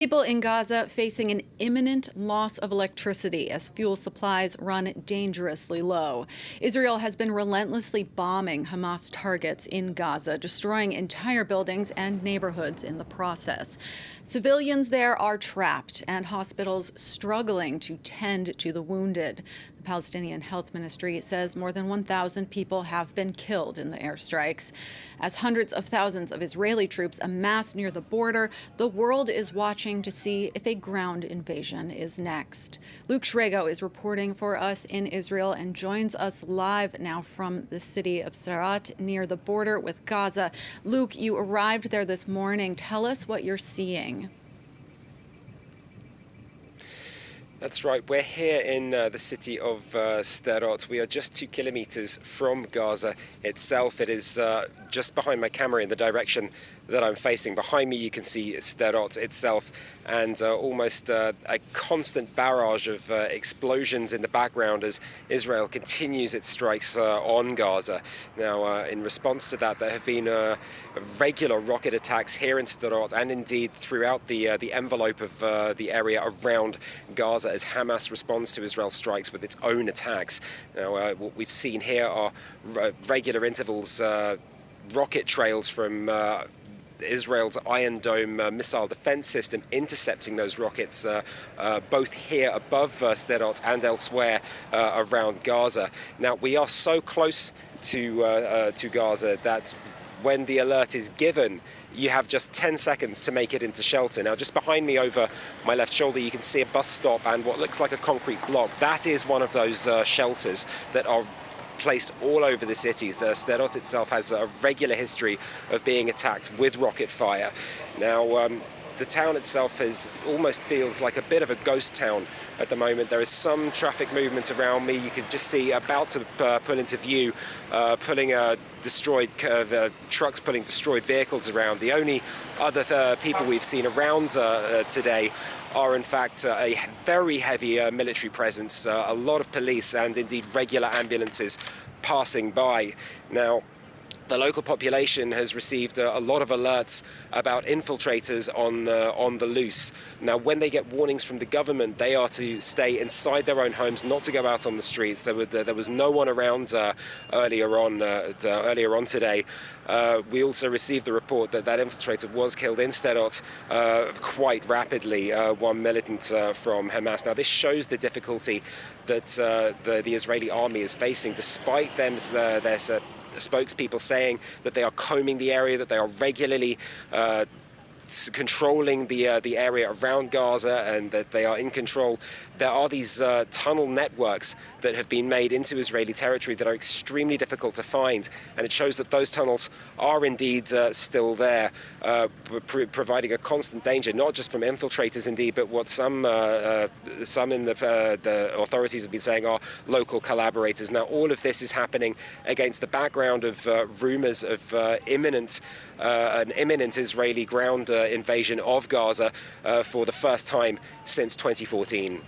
People in Gaza facing an imminent loss of electricity as fuel supplies run dangerously low. Israel has been relentlessly bombing Hamas targets in Gaza, destroying entire buildings and neighborhoods in the process. Civilians there are trapped and hospitals struggling to tend to the wounded. The Palestinian Health Ministry says more than 1,000 people have been killed in the airstrikes. As hundreds of thousands of Israeli troops amass near the border, the world is watching to see if a ground invasion is next. Luke Shrago is reporting for us in Israel and joins us live now from the city of Sderot near the border with Gaza. Luke, you arrived there this morning. Tell us what you're seeing. That's right. We're here in the city of Sderot. We are just 2 kilometers from Gaza itself. It is just behind my camera in the direction that I'm facing. Behind me, you can see Sderot itself and almost a constant barrage of explosions in the background as Israel continues its strikes on Gaza. Now, in response to that, there have been regular rocket attacks here in Sderot and indeed throughout the envelope of the area around Gaza as Hamas responds to Israel's strikes with its own attacks. Now, what we've seen here are regular intervals, rocket trails from Israel's Iron Dome missile defense system intercepting those rockets both here above Sderot and elsewhere around Gaza. Now, we are so close to Gaza that when the alert is given, you have just 10 seconds to make it into shelter. Now, just behind me over my left shoulder, you can see a bus stop and what looks like a concrete block. That is one of those shelters that are placed all over the cities. Sderot itself has a regular history of being attacked with rocket fire. Now, the town itself almost feels like a bit of a ghost town at the moment. There is some traffic movement around me. You can just see about to pull into view, trucks pulling destroyed vehicles around. The only other people we've seen around today are in fact a very heavy military presence, a lot of police and indeed regular ambulances passing by. Now, the local population has received a lot of alerts about infiltrators on the loose. Now, when they get warnings from the government, they are to stay inside their own homes, not to go out on the streets. There was no one around earlier on today. We also received the report that infiltrator was killed in Sderot quite rapidly, one militant from Hamas. Now, this shows the difficulty that the Israeli army is facing, despite their spokespeople saying that they are combing the area, that they are regularly controlling the area around Gaza and that they are in control. There are these tunnel networks that have been made into Israeli territory that are extremely difficult to find, and it shows that those tunnels are indeed still there, providing a constant danger, not just from infiltrators indeed, but what some in the authorities have been saying are local collaborators. Now, all of this is happening against the background of rumors of an imminent Israeli ground invasion of Gaza for the first time since 2014.